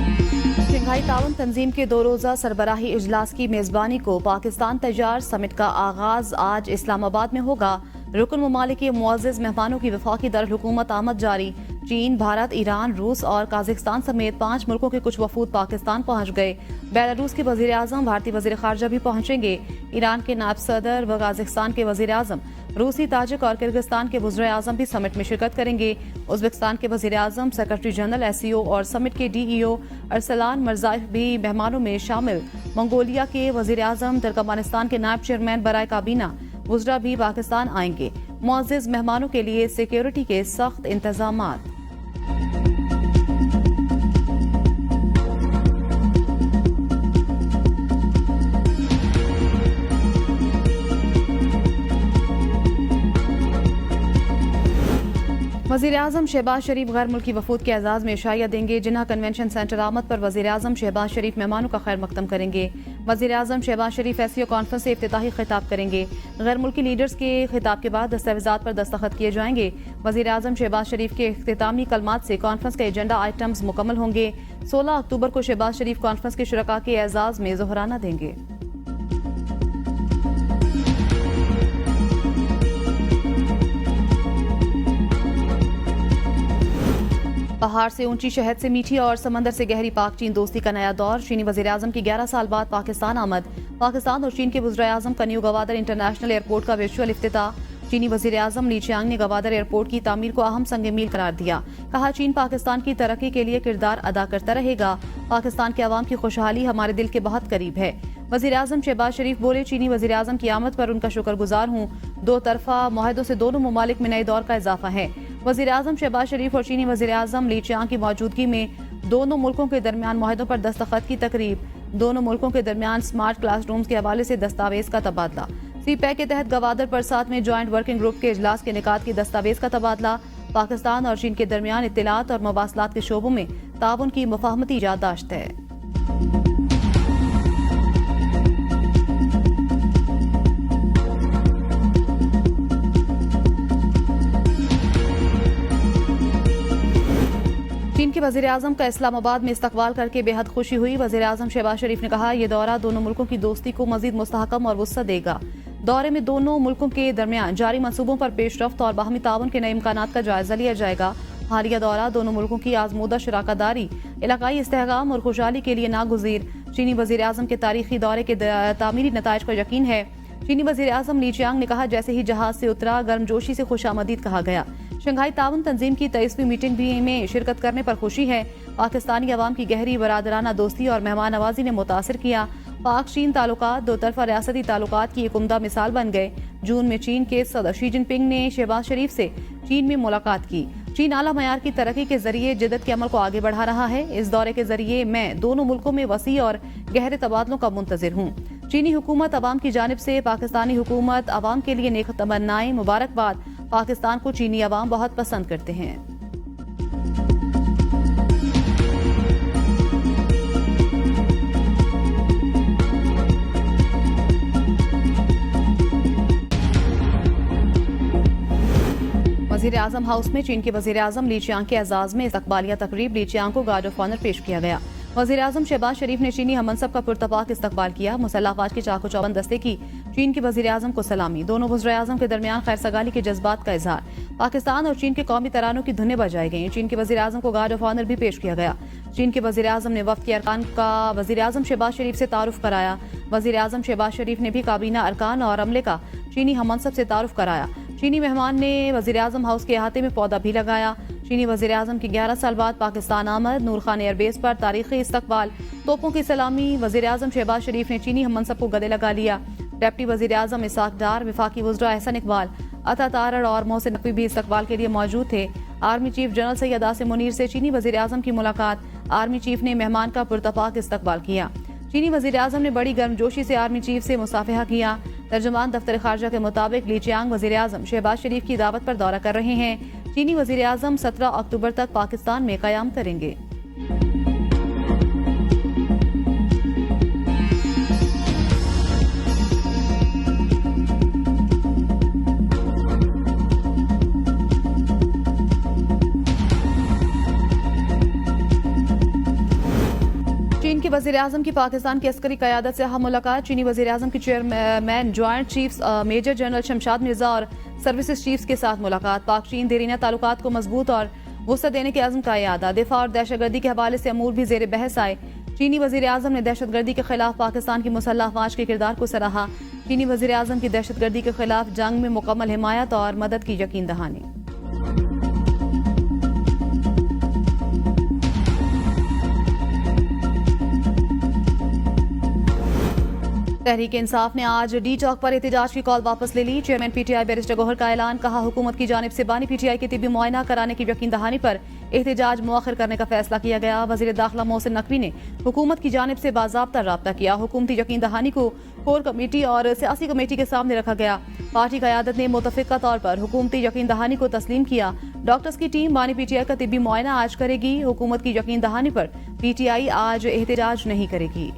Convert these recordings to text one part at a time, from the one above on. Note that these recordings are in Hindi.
शंघाई ताउन तंजीम के 2 रोज़ा सरबराही इजलास की मेज़बानी को पाकिस्तान तैयार। समिट का आगाज आज इस्लामाबाद में होगा। रुकन ममालिक के मुअज़्ज़िज़ मेहमानों की वफाकी दारुल-हुकूमत आमद जारी। चीन, भारत, ईरान, रूस और काज़ाख्स्तान समेत 5 मुल्कों के कुछ वफूद पाकिस्तान पहुंच गए। बेलारूस के वज़ीर आज़म, भारतीय वज़ीर ख़ारजा भी पहुंचेंगे। ईरान के नायब सदर व काज़ाख्स्तान के वज़ीर आज़म, रूसी, ताजिक और किर्गिस्तान के वज़ीर आज़म भी समिट में शिरकत करेंगे। उज़्बेकिस्तान के वज़ीर आज़म, सेक्रेटरी जनरल SCO और समिट के DEO अरसलान मरज़ाएफ भी मेहमानों में शामिल। मंगोलिया के वज़ीर आज़म, तुर्कमानिस्तान के नायब चेयरमैन बराए काबीना वुज़रा भी पाकिस्तान आएंगे। मुअज़्ज़िज़ मेहमानों के लिए सिक्योरिटी के सख्त इंतज़ामात। वज़ीर आज़म शहबाज शरीफ गैर मुल्की वफूद के एजाज़ में इशाया देंगे। जिन्ना कन्वेंशन सेंटर आमद पर वज़ीर आज़म शहबाज शरीफ मेहमानों का खैर मकदम करेंगे। वज़ीर आज़म शहबाज शरीफ SCO कॉन्फ्रेंस से इफ्तिताही खिताब करेंगे। गैर मुल्की लीडर्स के खिताब के बाद दस्तावेज़ात पर दस्तखत किए जाएंगे। वज़ीर आज़म शहबाज शरीफ के इख्तितामी कलमात से कॉन्फ्रेंस के एजेंडा आइटम्स मुकम्मल होंगे। 16 अक्टूबर को शहबाज शरीफ कॉन्फ्रेंस के शुरका के एजाज़ में ज़ोहराना देंगे। पहाड़ से ऊंची, शहद से मीठी और समंदर से गहरी पाक चीन दोस्ती का नया दौर। चीनी वज़ीर आज़म की 11 साल बाद पाकिस्तान आमद। पाकिस्तान और चीन के वज़ीर आज़म का न्यू गवादर इंटरनेशनल एयरपोर्ट का वर्चुअल इफ्तिताह। चीनी वज़ीर आज़म ली चियांग ने गवादर एयरपोर्ट की तामीर को अहम संग मील करार दिया। कहा, चीन पाकिस्तान की तरक्की के लिए किरदार अदा करता रहेगा। पाकिस्तान के अवाम की खुशहाली हमारे दिल के बहुत करीब है। वज़ीर आज़म शहबाज शरीफ बोले, चीनी वज़ीर आज़म की आमद पर उनका शुक्रगुजार हूँ। 2 तरफ़ा मुआहदों से दोनों ममालिक में नए दौर का इजाफा है। वज़ीर आज़म शहबाज शरीफ और चीनी वज़ीर आज़म ली चियांग की मौजूदगी में दोनों मुल्कों के दरमियान मुआहदों पर दस्तखत की तकरीब। दोनों मुल्कों के दरमियान स्मार्ट क्लासरूम्स के हवाले से दस्तावेज का तबादला। CPEC के तहत गवादर पर 7 में ज्वाइंट वर्किंग ग्रुप के इजलास के निकात की दस्तावेज का तबादला। पाकिस्तान और चीन के दरमियान इत्तलात और मवासलात के शोबों में ताउन की मुफाहमती याददाश्त है। चीन के वज़ीर आज़म का इस्लामाबाद में इस्तकबाल करके बेहद खुशी हुई। वज़ीर आज़म शहबाज शरीफ ने कहा, यह दौरा दोनों मुल्कों की दोस्ती को मजीद मुस्तहकम और वुसअत देगा। दौरे में दोनों मुल्कों के दरमियान जारी मंसूबों पर पेशरफ्त और बाहमी ताउन के नए इम्कानात का जायजा लिया जाएगा। हालिया दौरा दोनों मुल्कों की आजमूदा शराकतदारी, इलाकाई इस्तेहकाम और खुशहाली के लिए नागुज़ीर। चीनी वज़ीर आज़म के तारीखी दौरे के तामीरी नताइज पर यकीन है। चीनी वज़ीर आज़म ली चियांग ने कहा, जैसे ही जहाज से उतरा गर्मजोशी से खुशामदीद कहा गया। शंघाई ताउन तंजीम की 23वीं मीटिंग भी में शिरकत करने पर खुशी है। पाकिस्तानी अवाम की गहरी बरादराना दोस्ती और मेहमान नवाजी ने मुतासिर किया। पाक चीन ताल्लुकात 2 तरफा रियासती ताल्लुकात की एक उम्दा मिसाल बन गए। जून में चीन के सदर शी जिनपिंग ने शहबाज शरीफ से चीन में मुलाकात की। चीन आला मयार की तरक्की के जरिए जिद्दत के अमल को आगे बढ़ा रहा है। इस दौरे के जरिए मैं दोनों मुल्कों में वसी और गहरे तबादलों का मुंतजिर हूँ। चीनी हुकूमत अवाम की जानिब से पाकिस्तानी हुकूमत अवाम के लिए नेक तमन्नाएं, मुबारकबाद। पाकिस्तान को चीनी अवाम बहुत पसंद करते हैं। वज़ीर आज़म हाउस में चीन के वज़ीर आज़म ली चियांग के एजाज़ में इस्तकबालिया तकरीब। ली चियांग को गार्ड ऑफ ऑनर पेश किया गया। वज़ीर आज़म शहबाज शरीफ ने चीनी हमनसब का पुरतपाक इस्तकबाल किया। मुसल्लह अफ़वाज की चाको चौबंद दस्ते की चीन के वज़ीर आज़म को सलामी। दोनों वज़ीर आज़म के दरमियान खैर सगाली के जज्बात का इजहार। पाकिस्तान और चीन के कौमी तरानों की धुनें बजाई गईं। चीन के वज़ीर आज़म को गार्ड ऑफ ऑनर भी पेश किया गया। चीन के वज़ीर आज़म ने वफ़द के अरकान का वज़ीर आज़म शहबाज शरीफ से तारुफ कराया। वज़ीर आज़म शहबाज शरीफ ने भी काबीना अरकान और अमले का चीनी हमनसब से तारुफ कराया। चीनी मेहमान ने वज़ीर आज़म हाउस के अहाते में पौधा भी लगाया। चीनी वज़ीर आज़म की 11 साल बाद पाकिस्तान आमद। नूर खान एयरबेस पर तारीखी इस्तकबाल, तोपों की सलामी। वज़ीर आज़म शहबाज शरीफ ने चीनी हमनसब को गले लगा लिया। डिप्टी वज़ीर आज़म इसाक डार, वफाकी वज़रा एहसन इकबाल, अता तारड़ और मोहसिन नकवी भी इस्तकबाल के लिए मौजूद थे। Army chief general Syed Asim Munir से चीनी वज़ीर आज़म की मुलाकात। आर्मी चीफ ने मेहमान का पुरतपाक इस्तकबाल किया। चीनी वज़ीर आज़म ने बड़ी गर्मजोशी से आर्मी चीफ से मुसाफिहा किया। तर्जुमान दफ्तर खारजा के मुताबिक ली चियांग वज़ीर आज़म शहबाज शरीफ की दावत पर दौरा कर रहे हैं। चीनी वज़ीर आज़म 17 अक्टूबर तक पाकिस्तान में क़याम करेंगे। के वज़ीर-ए-आज़म की पाकिस्तान की अस्करी क़यादत से अहम मुलाकात। चीनी वज़ीर-ए-आज़म के chairman joint chiefs major general Shamshad Mirza और सर्विसेज चीफ्स के साथ मुलाकात। पाक चीन देरीना ताल्लुकात को मजबूत और वुसअत देने के अज़्म का इयादा। दिफा और दहशतगर्दी के हवाले से अमूर भी ज़ेर बहस आए। चीनी वज़ीर-ए-आज़म ने दहशतगर्दी के खिलाफ पाकिस्तान की मुसल्लह अफ़वाज के किरदार को सराहा। चीनी वज़ीर-ए-आज़म की दहशतगर्दी के खिलाफ जंग में मुकम्मल हिमायत और मदद की यकीन दहानी। तहरीक इंसाफ ने आज डी चौक पर एहतजाज की कॉल वापस ले ली। चेयरमैन पीटीआई बैरिस्टर गौहर का ऐलान। कहा, हुकूमत की जानिब से बानी पीटीआई के तिब्बी मुआयना कराने की यकीन दहानी पर एहतजाज मुअख्खर करने का फैसला किया गया। वज़ीर दाखिला मोहसिन नकवी ने हुकूमत की जानिब से बाज़ाब्ता राब्ता किया। हुकूमती यकीन दहानी को कोर कमेटी और सियासी कमेटी के सामने रखा गया। पार्टी क़यादत ने मुतफ़िक़ा तौर पर हुकूमती यकीन दहानी को तस्लीम किया। डॉक्टर्स की टीम बानी पीटीआई का तिब्बी मुआयना आज करेगी। हुकूमत की यकीन दहानी पर पीटीआई आज एहतजाज नहीं करेगी।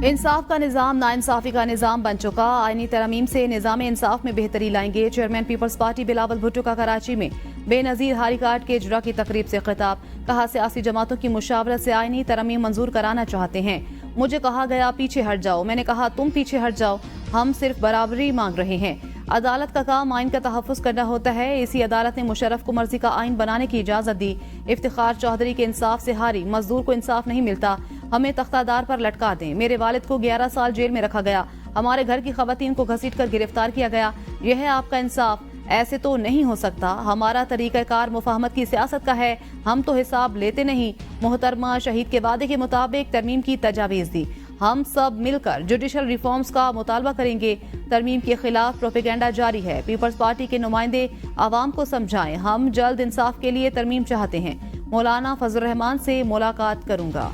इंसाफ का निज़ाम नाइंसाफी का निज़ाम बन चुका। आईनी तरमीम से निज़ाम इंसाफ में बेहतरी लाएंगे। Chairman Peoples Party Bilawal Bhutto का कराची में बेनज़ीर हारी कार्ड के इजरा की तकरीब से खिताब। कहा, सियासी जमातों की मुशावरत से आईनी तरमीम मंजूर कराना चाहते हैं। मुझे कहा गया पीछे हट जाओ, मैंने कहा तुम पीछे हट जाओ, हम सिर्फ बराबरी मांग रहे हैं। अदालत का काम आइन का तहफ़्फ़ुज़ करना होता है। इसी अदालत ने मुशर्रफ को मर्जी का आइन बनाने की इजाज़त दी। इफ्तिखार चौधरी के इंसाफ से हारी। मजदूर को इंसाफ नहीं मिलता, हमें तख्तादार पर लटका दें। मेरे वालिद को 11 साल जेल में रखा गया। हमारे घर की खवातीन को घसीट कर गिरफ्तार किया गया। यह है आपका इंसाफ? ऐसे तो नहीं हो सकता। हमारा तरीक़ाकार मुफाहमत की सियासत का है, हम तो हिसाब लेते नहीं। मोहतरमा शहीद के वादे के मुताबिक तरमीम की तजावीज़ दी। हम सब मिलकर जुडिशल रिफॉर्म्स का मुतालबा करेंगे। तरमीम के खिलाफ प्रोपेगेंडा जारी है। पीपल्स पार्टी के नुमाइंदे आवाम को समझाएं, हम जल्द इंसाफ के लिए तरमीम चाहते हैं। मौलाना फजल रहमान से मुलाकात करूंगा।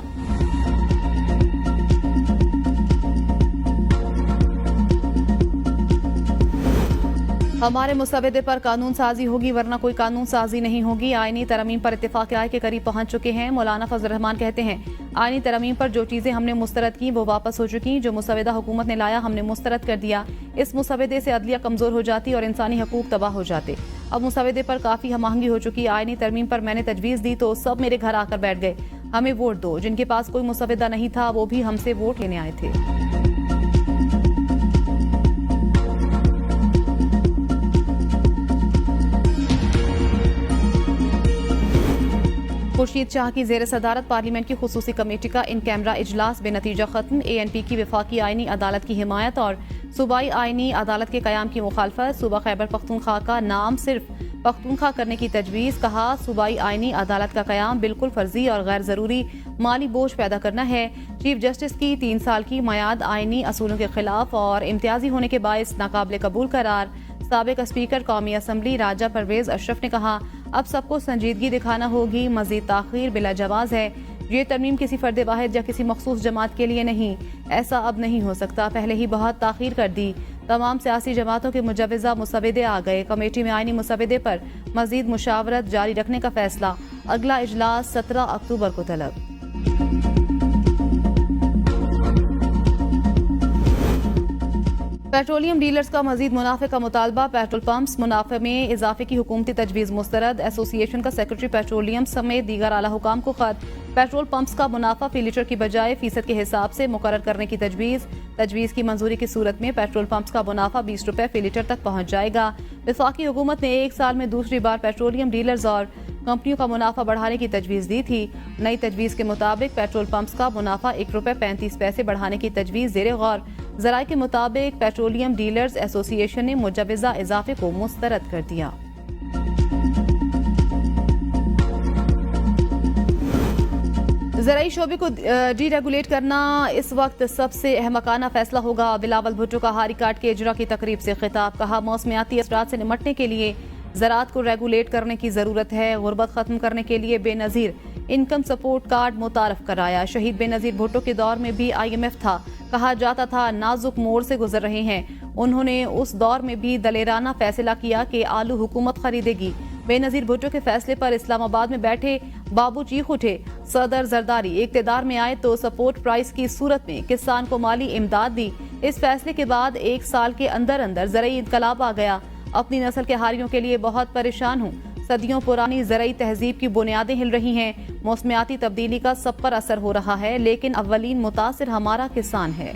हमारे मुसवदे पर कानून साजी होगी, वरना कोई कानून साजी नहीं होगी। आईनी तरमीम पर इत्तेफाक राय के करीब पहुंच चुके हैं। मौलाना फजल रहमान कहते हैं, आईनी तरमीम पर जो चीजें हमने मुस्तरद की वो वापस हो चुकी। जो मुसवदा हुकूमत ने लाया हमने मुस्तरद कर दिया। इस मुसवदे से अदलिया कमजोर हो जाती और इंसानी हकूक तबाह हो जाते। अब मुसवदे पर काफी हमआहंगी हो चुकी। आईनी तरमीम पर मैंने तजवीज दी तो सब मेरे घर आकर बैठ गए, हमें वोट दो। जिनके पास कोई मुसवदा नहीं था वो भी हमसे वोट लेने आए थे। खुर्शीद शाह की जेर सदारत पार्लियामेंट की खुसूसी कमेटी का इन कैमरा इजलास बेनतीजा खत्म। ANP की वफाकी आईनी अदालत की हिमायत और सूबाई आईनी अदालत के कयाम की मुखालफत। सूबा खैबर पख्तूनख्वा का नाम सिर्फ पख्तूनख्वा करने की तजवीज़। कहा, सूबाई आईनी अदालत का कयाम बिल्कुल फर्जी और गैर ज़रूरी माली बोझ पैदा करना है। चीफ जस्टिस की 3 साल की मयाद आईनी असूलों के खिलाफ और इम्तियाजी होने के बायस नाकाबिले कबूल करार। साबिक स्पीकर कौमी असम्बली राजा परवेज अशरफ ने कहा, अब सबको संजीदगी दिखाना होगी। मजीद ताखीर बिला जवाज है। ये तरमीम किसी फर्द वाहिद या किसी मखसूस जमात के लिए नहीं। ऐसा अब नहीं हो सकता। पहले ही बहुत ताखीर कर दी। तमाम सियासी जमातों के मुजवज़ा मुसवदे आ गए। कमेटी में आईनी मुसवदे पर मजीद मुशावरत जारी रखने का फैसला। अगला इजलास 17 अक्टूबर को तलब। पेट्रोलियम डीलर्स का मजीद मुनाफे का मुतालबा। पेट्रोल पंप्स मुनाफे में इजाफे की हुकूमती तजवीज़ मुस्तरद। एसोसिएशन का सेक्रेटरी पेट्रोलियम समेत दीगर आला हुकाम को खत। पेट्रोल पंप्स का मुनाफा फी लीटर की बजाय फीसद के हिसाब से मुकर्रर करने की तजवीज़ की मंजूरी की सूरत में पेट्रोल पंप्स का मुनाफा 20 रुपए फी लीटर तक पहुँच जाएगा। वफाकी हुकूमत ने 1 साल में दूसरी बार पेट्रोलियम डीलर्स और कंपनियों का मुनाफा बढ़ाने की तजवीज़ दी थी। नई तजवीज़ के मुताबिक पेट्रोल पंप्स का मुनाफा 1 रुपए 35 पैसे बढ़ाने की तजवीज़ ज़ेरे गौर। ज़राए के मुताबिक पेट्रोलियम डीलर्स एसोसिएशन ने मुजवज़ा इजाफे को मुस्तरद कर दिया। ज़राई शोबे को डीरेगुलेट करना इस वक्त सबसे अहमकाना फैसला होगा। बिलावल भुट्टो का हारी कार्ड के इजरा की तकरीब से खिताब। कहा, मौसमियाती असरात से निमटने के लिए ज़राअत को रेगुलेट करने की ज़रूरत है। गुर्बत ख़त्म करने के लिए बेनज़ीर इनकम सपोर्ट कार्ड मुतारफ कराया। शहीद बेनज़ीर भुट्टो के दौर में भी IMF था। कहा जाता था नाजुक मोड़ से गुजर रहे हैं। उन्होंने उस दौर में भी दलेराना फैसला किया कि आलू हुकूमत खरीदेगी। बेनज़ीर भुट्टो के फैसले पर इस्लामाबाद में बैठे बाबू चीख उठे। सदर जरदारी इक़्तिदार में आए तो सपोर्ट प्राइस की सूरत में किसान को माली इमदाद दी। इस फैसले के बाद 1 साल के अंदर अंदर ज़राई इनकलाब आ गया। अपनी नस्ल के हारियों के लिए बहुत परेशान हूँ। सदियों पुरानी ज़रई तहजीब की बुनियादें हिल रही हैं। मौसमियाती तब्दीली का सब पर असर हो रहा है, लेकिन अव्वलीन मुतासिर हमारा किसान है।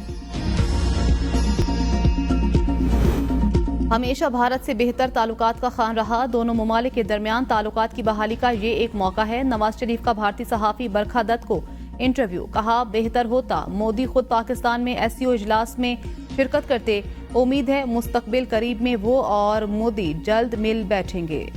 हमेशा भारत से बेहतर ताल्लुकात का खान रहा। दोनों ममालिक के दरमियान ताल्लुकात की बहाली का ये एक मौका है। नवाज शरीफ का भारतीय सहाफ़ी बरखा दत्त को इंटरव्यू, कहा बेहतर होता मोदी खुद पाकिस्तान में SCO इजलास में शिरकत करते। उम्मीद है मुस्तकबिल करीब में वो और मोदी जल्द मिल बैठेंगे।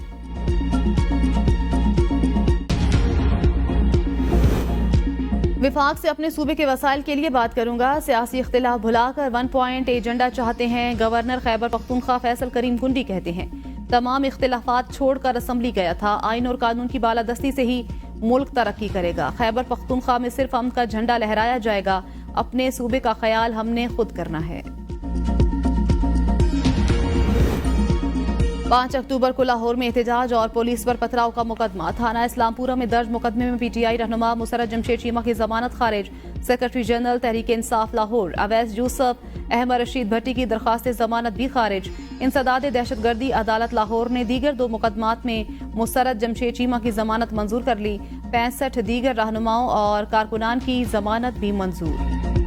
विफाक से अपने सूबे के वसाइल के लिए बात करूंगा। सियासी इख्तिलाफ भुलाकर 1 पॉइंट एजेंडा चाहते हैं। गवर्नर खैबर पख्तूनख्वा फैसल करीम गुंडी कहते हैं तमाम इख्तिलाफात छोड़कर असम्बली गया था। आइन और कानून की बालादस्ती से ही मुल्क तरक्की करेगा। खैबर पख्तूनख्वा में सिर्फ अमन का झंडा लहराया जाएगा। अपने सूबे का ख्याल हमने खुद करना है। 5 अक्टूबर को लाहौर में एहतजाज और पुलिस पर पथराव का मुकदमा। थाना इस्लामपुरा में दर्ज मुकदमे में PTI रहनुमा मुसर्रत जमशेद चीमा की जमानत खारिज। सेक्रेटरी जनरल तहरीक इंसाफ लाहौर अवैस यूसुफ, अहमद रशीद भट्टी की दरखास्त जमानत भी खारिज। इंसदाद दहशतगर्दी अदालत लाहौर ने दीगर 2 मुकदमात में मुसर्रत जमशेद चीमा की जमानत मंजूर कर ली। 65 दीगर रहनुमाओं और कारकुनान की जमानत भी मंजूर।